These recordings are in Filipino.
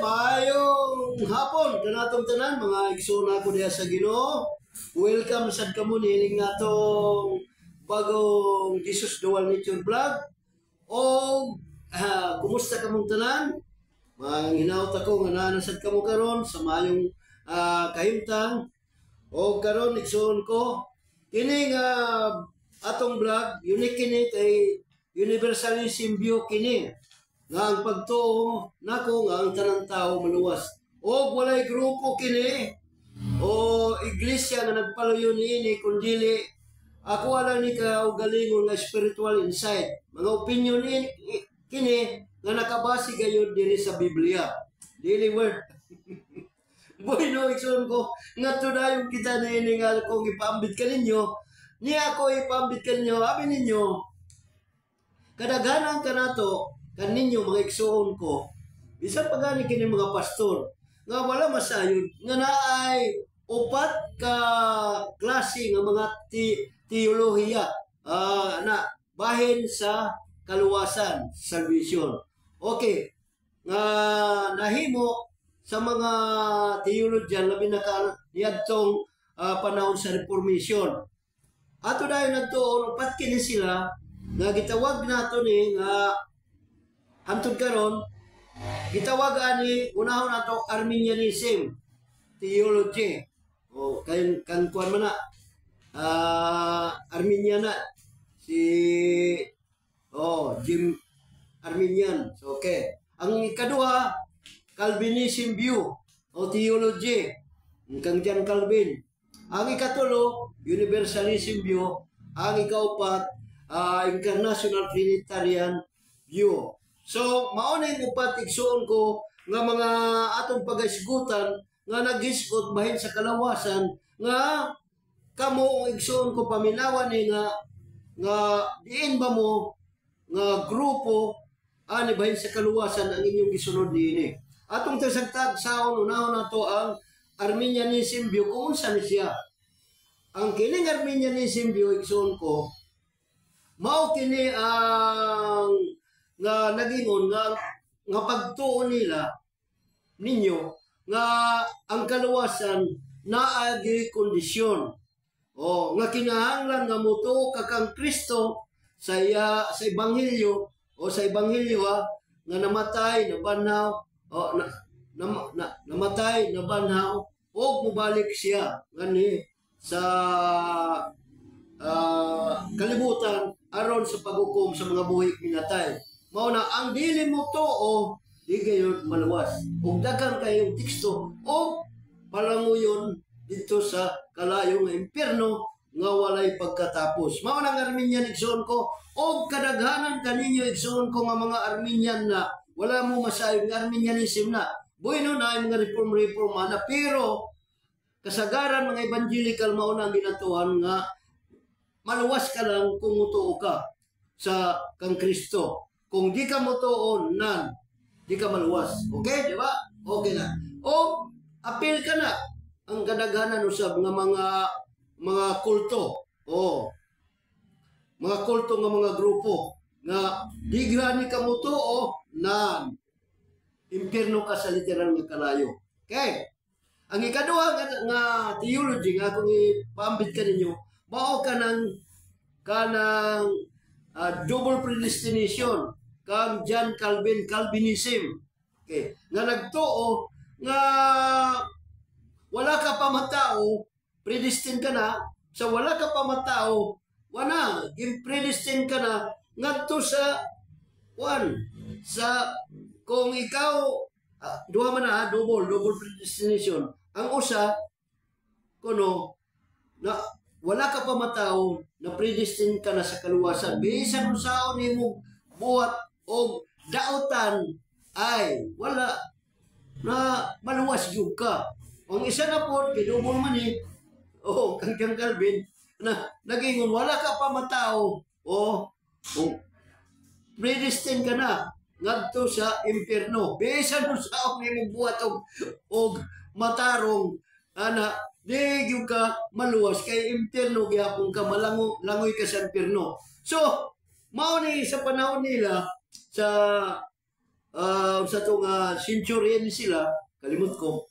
maayong hapon kanatong tanan mga igsoon ako diha sa Ginoo. Welcome sad kamo nining atong bagong Jesus Dual Nature vlog. O kumusta kamong tanan? Manghinaot ako nga naa sad kamo karon sa maayong kahimtang. O karon igsoon ko kini nga atong vlog, unique kini kay universalism view kini. Nga ang pagtuo nako nga ang tanang tao maluwas. O walay grupo kini o iglesia nga nagpaluyo niini kundili ako ala ni ka og galingon nga spiritual insight. Mga opinion ni kini nga nakabase gayud diri sa Biblia. Daily word. Boy no ikson ko ngadto dayon kita niini nga kung ipambit kaninyo. Ni ako ipambit kaninyo, abi ninyo. Kadaghanan kanato kaninyo mga igsoon ko, bisan pa gani kini mga pastor, nga wala masayod, nga naay upat ka klase nga mga teolohiya na bahin sa kaluwasan, salvation. Okay, nga nahimo sa mga theologian labi na niadtong panahon sa Reformation. Ato dahil nagtuon, upat kini sila, nga gitawag nato ni nga hantod karon gitawag ani unahon ato Arminianism theology o kay kan kuan man na Arminian na si Jim Arminian. So, okay, ang ikaduha Calvinism view o theology kang John Calvin. Ang ikatulo Universalism view. Ang ikaupat International Trinitarian view. So, maunay upat igsuon ko nga mga atong pagaisgutan nga naghisgot bahin sa kalawasan nga kamo igsuon ko paminawan ni nga diin ba mo nga grupo ani bahin sa kaluwasan ang inyong gisunod niini. Atong tasagtag saon unahon nato ang Arminianism view kung unsa ni siya. Ang kining Arminianism view igsuon ko mao kini ang nga nagingon nga pagtuo nila ninyo nga ang kaluwasan naa gyud kondisyon o nga kinahanglan nga motuo ka kang Kristo sa ebanghelyo o sa ebanghelyo nga namatay na banhaw o namatay na banhaw og mobalik siya ngani sa kalibutan aron sa paghukom sa mga buhi minatay. Mao na ang dili mo tuo di gayud maluwas. Ug daghan kayong teksto o palanguyon dito sa kalayo nga impierno nga walay pagkatapos. Mao nang Arminian igsoon ko og kadaghanan kaninyo igsoon ko nga mga Arminian na wala mo masayon nga Arminianism na. Bueno na ay mga reform na pero kasagaran mga evangelical mao na ang ginatuhan nga maluwas ka lang kung mutuo ka sa kang Kristo. Kung di ka mutuon nan, di ka maluwas. Okay, di ba? Okay na. O apil ka na ang kadaghanan usab nga mga kulto. O mga kulto nga mga grupo nga di gani ka mutuo nan impierno ka sa literal nga kalayo. Okay? Ang ikaduha nga theology nga kung ipambit ka ninyo, mao ka ng double predestination kang John Calvin Calvinism. Okay, nga nagtuo nga wala ka pa matao, predestined ka na. Sa wala ka pa matao, wala, predestined ka na ngadto sa kung ikaw duha man na double predestination. Ang usa kuno na wala ka pa matao na predestined ka na sa kaluwasan. Bisan usaon nimo buhat o dautan ay wala na maluwas jud ka. Ang isa na po gidumol man ni kang John Calvin na nagingon wala ka pa matao o predestined ka na ngadto sa impierno. Bisan usaon nimo buhat og matarong ana di gyud ka maluwas kay impierno gyapon ka langoy ka sa impierno. So mao ni sa panahon nila sa sa itong century ni sila, kalimut ko.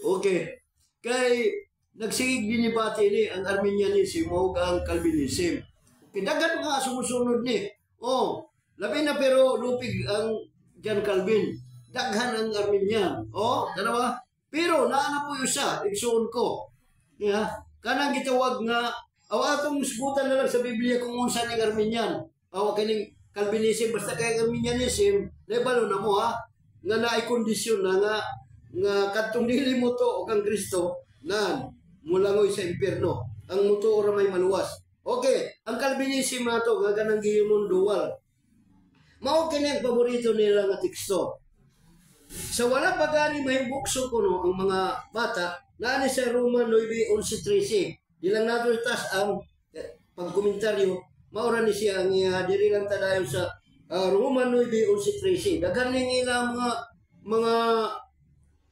Okay. Kay, nagsigig din ni Bati ni ang Arminianism o ang Calvinism. Okay, dagan nga sumusunod ni. Oh, labi na pero lupig ang John Calvin. Daghan ang Arminian. Oh, dalawa. Pero naana po yung isa, igsuon ko. Yeah. Kanang gitawag nga, atong subutan na lang sa Biblia kung unsa ning Arminian. Kaning Calvinism, basta kay Arminianism, naibalo na mo nga naay kondisyon na nga kadtong dili mo to o kang Kristo na mulangoy sa impyerno. Ang muto ora may maluwas. Okay, ang Calvinism na to nga kanang gihimong dual. Mao kini ang paborito nila nga teksto. Sa wala pa gani mahibukso ko no ang mga bata naani sa Roman 9:11-13. Di lang nato tas ang pagkomentaryo maura ni siya ang diri lang tadayon sa Roman 9:11-13. Daghan ning ilang mga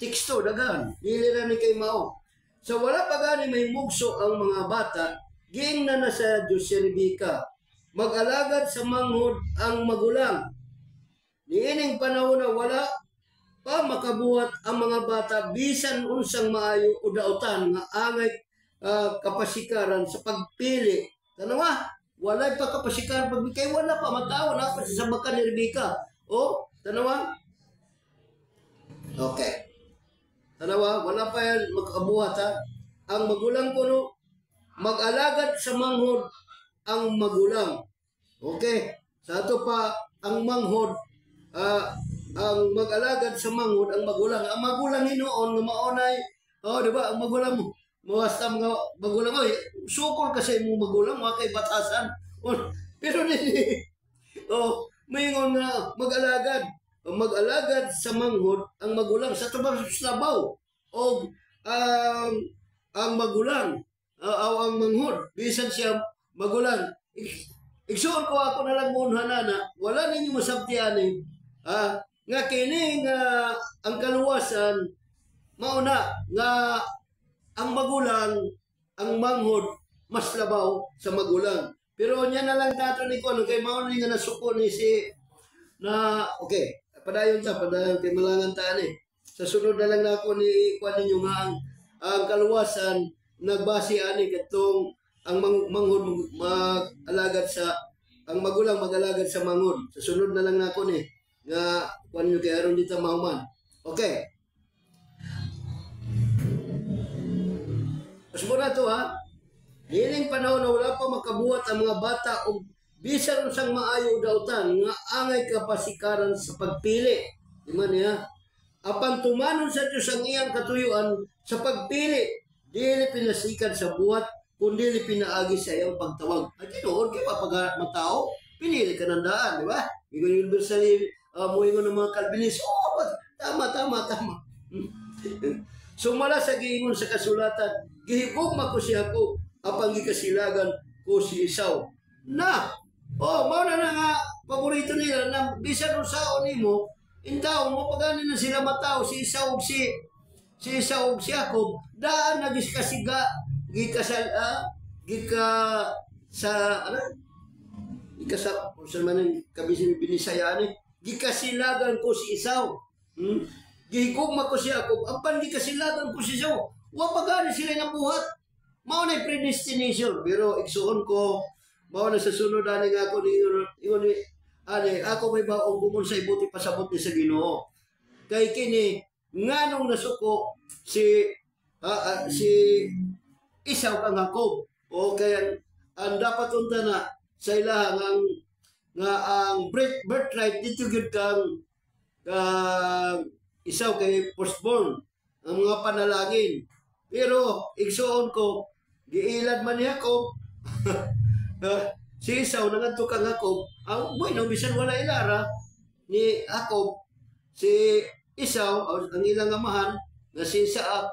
teksto daghan. Dili ra ni kay mao. Sa wala pa gani mahibukso ang mga bata, giingnan na sa Diyos si Rebecca. Mag-alagad sa manghod ang magulang. Niining panahon na wala pa makabuhat ang mga bata bisan unsang maayo o dautan nga angay kapasikaran sa pagpili. Tanawa, wala pa kapasikaran pagpili. Wala pa matao na pa sa sabakan ni Rebecca. O, tanawa? Okay. Tanawa, wala pa yan makabuhat Ang magulang ko no, mag-alagad sa manghod ang magulang. Okay. Sa ato pa, ang manghod, ang mag-alagad sa manghod ang magulang. Ang magulang hinoon nga maunay, di ba? Ang magulang mo, mawasta mga magulang mo, sukol kasi mong magulang, mga kay batasan. Pero nini, mayingon nga mag-alagad. Mag-alagad sa manghod ang magulang sa tubang sabaw. O ang magulang, ang manghod, bisan siya magulang. Igsuon ko ako na lang muna na wala ninyo masabtian nga kini nga ang kaluwasan mauna nga ang magulang ang manghod mas labaw sa magulang. Pero nya na lang dato ni ko kay mao ni nga nasuko ni si na okay padayon kay malangan ta ni. Sa sunod na lang nako ni kuan ninyo nga ang kaluwasan nagbase ani katong ang manghod mag-alagad sa ang magulang mag-alagad sa manghod. Sa sunod na lang nako ni nga kuan nyo kay aron dito mahuman. Okay. Pasbo na to Hiling panahon na wala pa makabuhat ang mga bata o bisan sang maayo dautan nga angay kapasikaran sa pagpili. Di man niya? Apan tumanon sa Diyos ang iyang katuyuan sa pagpili. Dili pinasikan sa buhat kundi pinaagi sa iyang pagtawag. Ay tinuod kay pag matao, pinili ka ng daan, di ba? Ingon universally mo ingon ng mga Calvinist, tama. Sumala sa giingon sa kasulatan, gihigugma ko siya ko, apang gikasilagan ko si Esau. Mao na nga, paborito nila, na bisan ro saon nimo, intaon mo pagani na sila matao, si Esau si Esau si Jacob, daan na giskasiga, gikasilagan ko si Esau. Gihigugma ko si Jacob. Ang gikasilagan ko si Esau. Wa pagani sila nabuhat. Mao na predestination. Pero igsuon ko, mao na sa sunod ani nga ako ako may baong gumon sa ibuti pasabot ni sa Ginoo. Kay kini nganong nasuko si Esau kang Jacob. O kaya ang dapat unta na sa ilaha ang birthright dito gyud kang Esau kay firstborn ang mga panalangin. Pero igsuon ko giilad man ni Jacob si Esau nangadto kang Jacob ang bueno bisan wala ilara ni Jacob si Esau ang ilang amahan nga si Isaac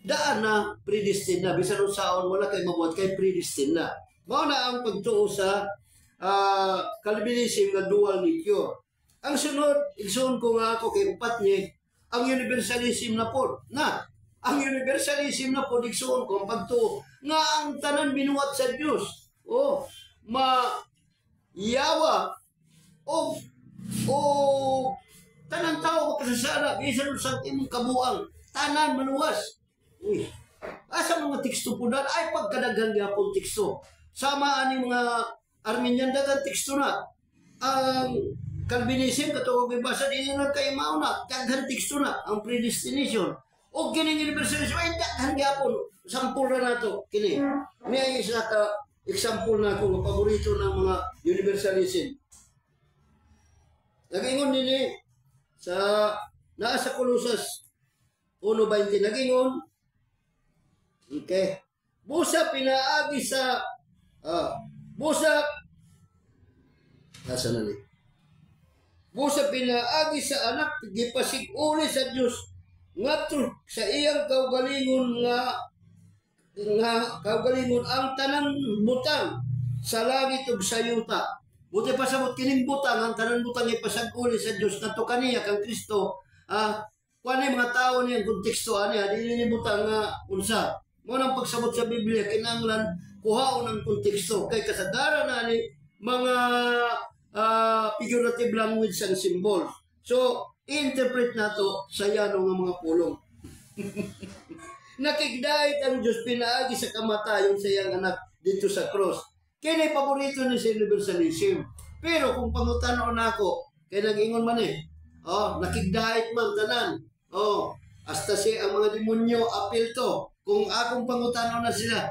daan na predestined na bisan unsaon wala kay mabuhat kay predestined na. Mao na ang pagtuo sa Calvinism nga dual nature. Ang sunod, igsoon ko nga ako kay upat niya, ang universalism na po. Ang universalism na po, igsoon ko, ang pagtuo, nga ang tanan binuhat sa Diyos. Yawa, o o tanan tao makasasara bisan sa imong kabuang tanan maluwas. Uy, asa mga teksto po na ay pagkadaghan gyapon teksto. Sama ani mga Arminian dagan teksto na. Ang Calvinism katong gibasa dili na kay mauna daghan teksto na ang predestination. O kining universalism ay daghan gyapon. Sampol na nato kini. May isa ka example na ako paborito ng mga universalism. Nagingon nini sa naa sa Colossus 1:20 nagingon. Okay. Busa pinaagi sa busa nasa na ni. Busa pinaagi sa anak gipasig-uli sa Dios ngadto sa iyang kaugalingon nga kaugalingon ang tanan butang sa langit ug sa yuta. Buti pa sabot kining butang ang tanan butang ipasag-uli sa Dios ngadto kaniya kang Kristo. Kuani mga tao niyang konteksto ani dili ni butang nga unsa. Mo nang pagsabot sa Biblia kinahanglan kuhaon ang konteksto kay kasagaran na ni mga figurative language and symbol. So interpret nato sa yanong nga mga pulong. Nakigdait ang Diyos pinaagi sa kamatayon sa iyang anak dito sa cross. Kaya paborito ni sa universalism. Pero kung pangutanon nako, kaya nag-ingon man nakigdait man tanan. Hasta siya ang mga demonyo apil to. Kung akong pangutanon na sila,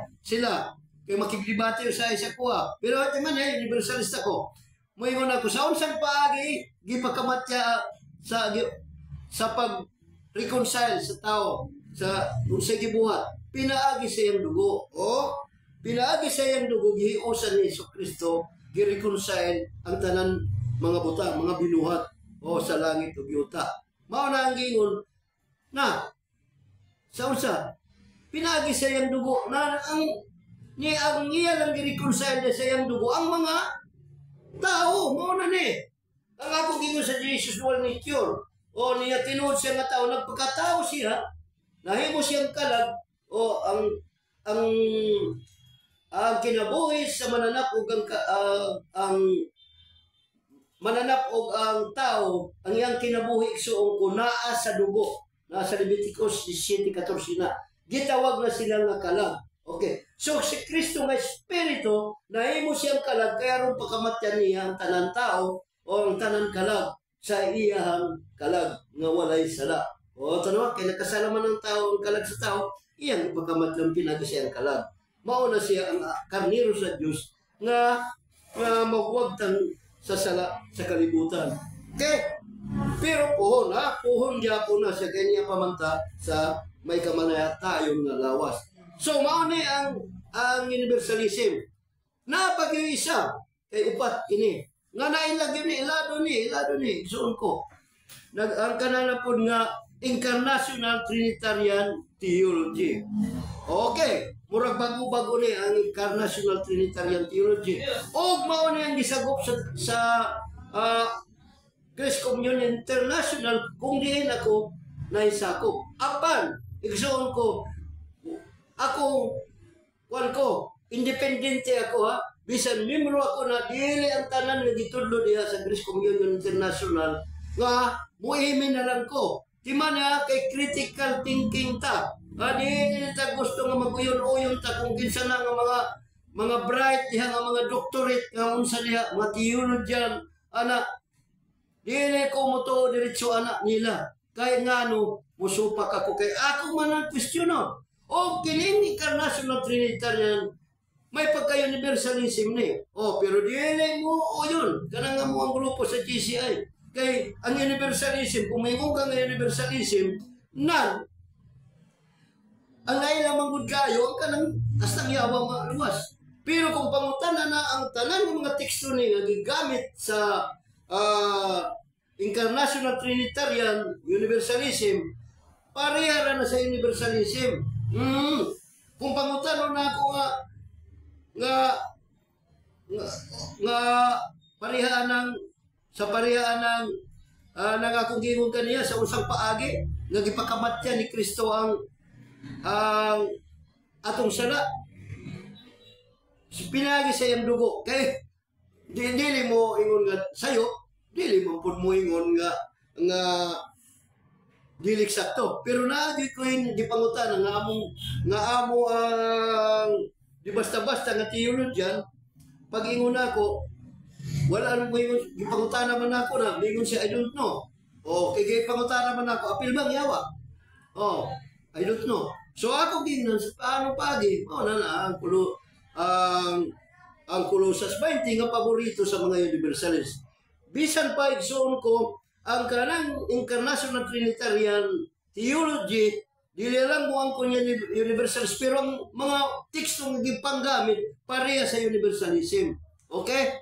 kaya makiglibati sa isa ko Pero ito man universalista ko. Moingon ako, sa unsang paagi, gipakamatya sa pag-reconcile sa tao, sa gibuhat, pinaagi sa iyang dugo. Pinaagi sa iyang dugo, gihiusan ni Jesucristo, gi-reconcile ang tanan mga butang, mga binuhat, sa langit o yuta. Mao na ang gingon, na, sa unsa, pinaagi sa iyang dugo, na ang iya lang gi-reconcile sa iyang dugo, ang mga tao, mao na ni. Ang ako gingon sa Jesus wal ni cure. Niya tinuod siya nga tao, nagpagkatao siya, nahimo siyang kalag, ang kinabuhi sa mananap ug ang mananap og ang tao, ang iyang kinabuhi igsuon ko naa sa dugo. Nasa Leviticus 17:14 na. Gitawag na sila nga kalag. Okay. So si Kristo nga espiritu nahimo siyang kalag kaya ron pagkamatyan niya ang tanan tao o ang tanan kalag sa iyang kalag nga walay sala. Tanawa kay nakasalaman ng tao ang kalag sa tao, iyang pagkamatyan pinaga siyang kalag. Mao na siya ang karnero sa Dios nga magwagtang sa sala sa kalibutan. Okay? Pero puhon gyapon na siya kanya pamanta sa may kamanayatayon nga lawas. So mao ni ang universalism. Napag-isa kay upat kini. Nga nailagyo ni ilado ni suon ko. Ang kanana pod nga Incarnational Trinitarian Theology. Okay, murag bago-bago ni ang Incarnational Trinitarian Theology. Og mao ni ang gisagop sa Grace Communion International kung diin ako naisakop. Apan, igsuon ko, independente ako bisan membro ako na dili ang tanan nga gitudlo diha sa Grace Communion International nga muhimin na lang ko. Di man kay critical thinking ta. Dili ta gusto nga maguyon-uyon ta kung kinsa na nga mga bright diha nga mga doctorate nga unsa diha mga theologian dili ko mo to diretso anak nila. Kaya musupak ako kay ako man ang questionon. Kining Incarnational Trinitarian may pagka-universalism ni. Pero dili mo yun. Kanang nga mo ang grupo sa GCI. Kay ang universalism, kung may kung nga universalism, ang nailamang good kayo, ang kanang astang yawang maluwas. Pero kung pangutanan na ang tanan ng mga teksto niya gigamit sa Incarnational Trinitarian Universalism, pareha na sa universalism. Kung pangutanan na ako nga parehaan ng akong gingon kaniya sa usang paagi nga gipakamatyan ni Kristo ang atong sala. Pinagi sa iyang dugo kay dili mo ingon nga sayo dili man pud moingon nga dili sakto. Pero naagi ko yung gipangutan nga amo ang di basta-basta nga theologian. Pag ingon ako, wala nang moingon gipangutan naman ako na moingon siya, I don't know. Oh, kay gipangutan naman ako, apil bang yawa? Oh, I don't know. So ako ginan sa paano pagi, ang Colossus 20 nga paborito sa mga universalist. Bisan pa igsoon ko ang kanang Incarnational Trinitarian theology, dili lang mo ang kunya universalist, pero ang mga tekstong gipanggamit pareha sa universalism. Okay?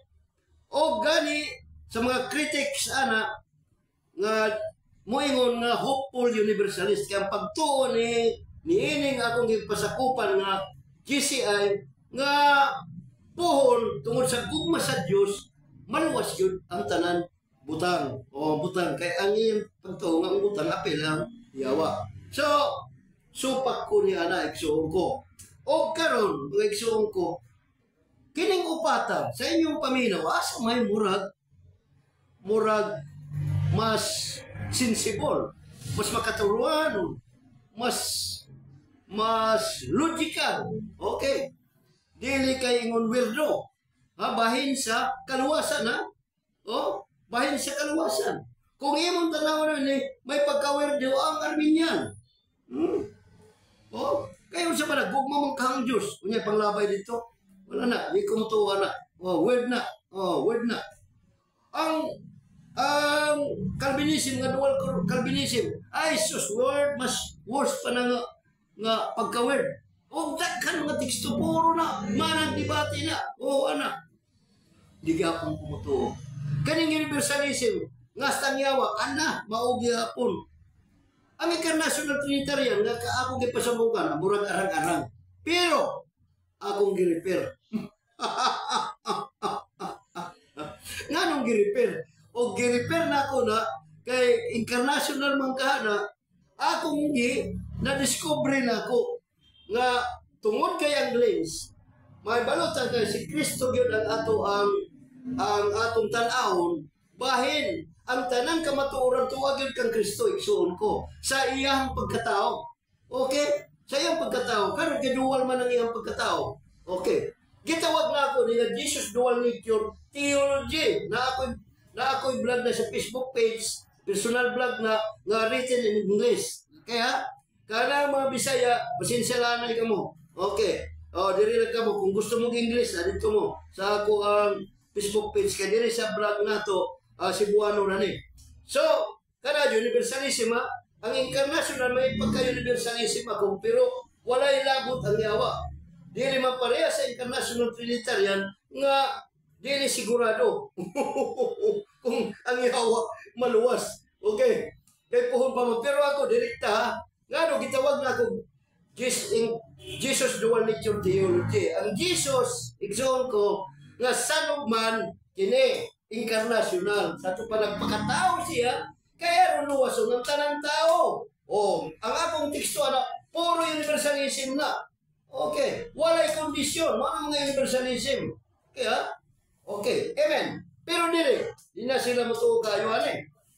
O gani sa mga critics ana nga moingon nga hopeful universalist kaya pagtuon ni ining akong gipasakupan nga GCI nga pohon tungod sa gugma sa Dios, maluwas yun ang tanan butang. O butang kay ang iyang pagtuo nga ang butang apil lang yawa. So supak ko ni ana igsuon ko. O karon mga igsuon ko, kining upata sa inyong paminaw asa may murag mas sensible, mas makaturuan, mas logical. Okay? Dili kay ingon weirdo. Ha, bahin sa kaluwasan ha? Oh, bahin sa kaluwasan. Kung imong tanawon ni may pagka-weirdo ang Arminian. Oh, kayo sa para gugma man kahang Dios. Unya panglabay dito. Wala na, di ko mutuwa na. Oh, word na. Oh, word na. Ang Calvinism nga dual Calvinism ay sus word mas worse pa na nga pagka-word. O daghan nga teksto puro na manang debate na. O ana. Di gyapon kumutuo. Kaning universalism nga stangyawa ana mao gyapon. Ang Incarnational Trinitarian nga kaakong gipasabukan murag arang-arang. Pero akong gi-repair. Nganong gi-repair? O gi-repair na ako na kay international man kahana akong na-discover na ako nga tungod kay ang lens may balutan kay si Kristo gyud ang atong tan-awon bahin ang tanang kamatuoran tuwa gyud kang Kristo igsuon ko sa iyang pagkatao. Okay? Sa iyang pagkatao karon kay dual man ang iyang pagkatao. Okay. Gitawag na ako ni Jesus Dual Nature Theology na ako'y vlog na sa Facebook page, personal vlog na written in English. Kaya kana mga Bisaya, pasensyalanay ka mo. Okay. Diri lang ka mo kung gusto mong English, dito mo sa ako ang Facebook page kay diri sa vlog na to, Cebuano na ni. So, kana universalism ang Incarnational may pagka-universalism ako pero walay labot ang yawa. Dili mapareha sa International Trinitarian nga dili sigurado kung ang yawa maluwas. Okay? Kaya pohon pa mo. Pero ako, direkta nga no, gitawag na ako Jesus Dual Nature Theology. Ang Jesus, igsoon ko, nga Son of Man, kini, incarnational. Sa ito pa nagpakatao siya, kaya luwason ng tanang tao. Ang akong teksto, puro universalism na. Okay. Walay kondisyon. Mga universalism. Kaya, okay. Amen. Pero di na sila matuog kayo,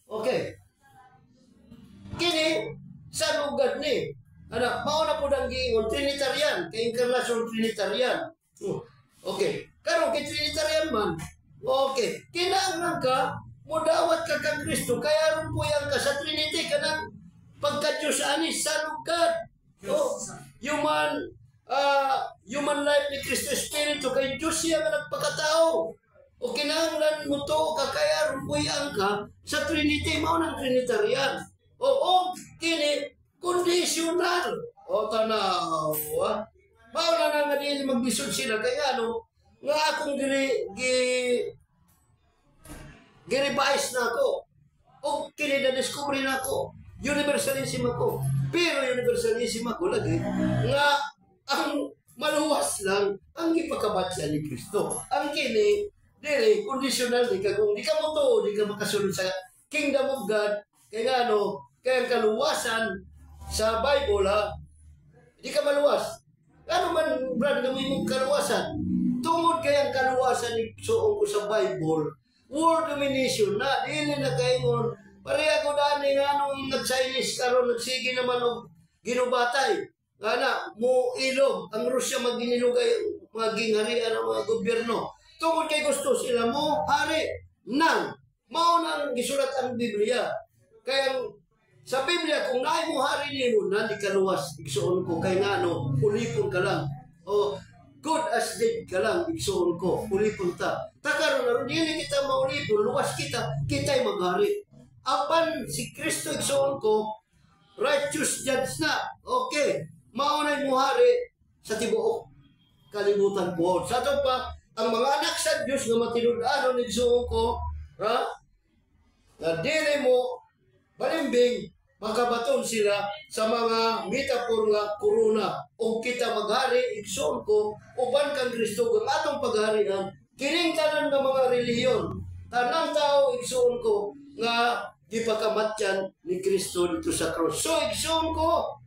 Okay. Kini, sa lugad ni, mauna po ng giingon, Trinitarian, kay Incarnational Trinitarian. Okay. Karon kay Trinitarian man, okay. Kinahanglan ka, mudawat ka kang Kristo, kaya ron po yan ka sa Trinity, kanang pagka-Diyos ani sa lugad. Human life ni Kristo Espiritu kay Diyos siya nga nagpakatao. O kinahanglan mo to kaya rumpuyan ka sa Trinity, mao ng Trinitarian. Kini conditional. Tanaw. Mao na nga din maglisod sila kaya nga akong gi-revise na ako. Kini na-discover na ako. Universalism ako. Pero universalism ako lagi nga ang maluwas lang ang ipakabatsa ni Kristo. Ang kini, dili, conditional, di ka kung di ka mo to, di ka makasunod sa Kingdom of God, kaya kaya ang kaluwasan sa Bible, di ka maluwas. Ano man, brad, gawin mong kaluwasan? Tungod kaya ang kaluwasan ni Suong ko sa Bible, world domination na, dili na kaingon, pareha ko dani nga nung nag-Chinese karon nagsige naman og ginubatay. Nga na, mo ilog, ang Rusya maginilugay, maging harian ang mga gobyerno. Tungkol kay gusto sila mo, hari, nang, mao nang gisulat ang Biblia. Kaya sa Biblia, kung naay mo hari ni mo, na di kaluwas, igsuon ko, kay nga no, ulipon ka lang. O, good as dead ka lang, igsuon ko, ulipon ta. Takaroon na ron, dili kita maulipon, luwas kita, kita'y maghari. Apan si Kristo igsuon ko, righteous judge na. Okay, maunay mo hari sa tibuok kalibutan po. Sa ito pa, ang mga anak sa Diyos nga matinud-ano igsuon ko, ha? Na dili mo balimbing, makabaton sila sa mga metaphor nga korona. O kita maghari, igsuon ko, uban kang Kristo, ang atong pagharian, kining tanan ng mga reliyon. Tanang tao, igsuon ko, nga gipakamatyan ni Kristo dito sa cross. So, igsuon ko,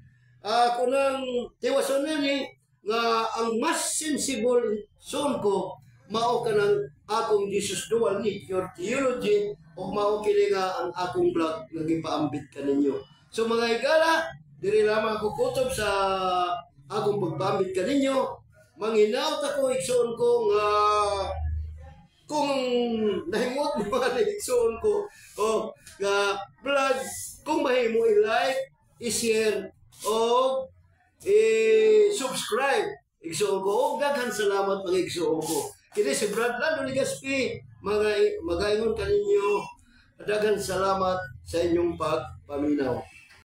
kunang tiwason na ni, nga ang mas sensible igsuon ko, mao ka ng akong Jesus Dual Nature Theology, o mao kini nga ang akong blog nga gipaambit ka ninyo. So mga higala, diri lamang ako kutob sa akong pagpaambit ka ninyo. Manginaot ako, igsuon ko nga kung nahimot mo nga igsuon ko o nga vlog, kung mahimo i-like, i-share o i-subscribe. Igsuon ko, o daghan salamat mga igsuon ko. Kini si Brad Lando Ligaspi, magaingon ka ninyo, daghan salamat sa inyong pagpaminaw.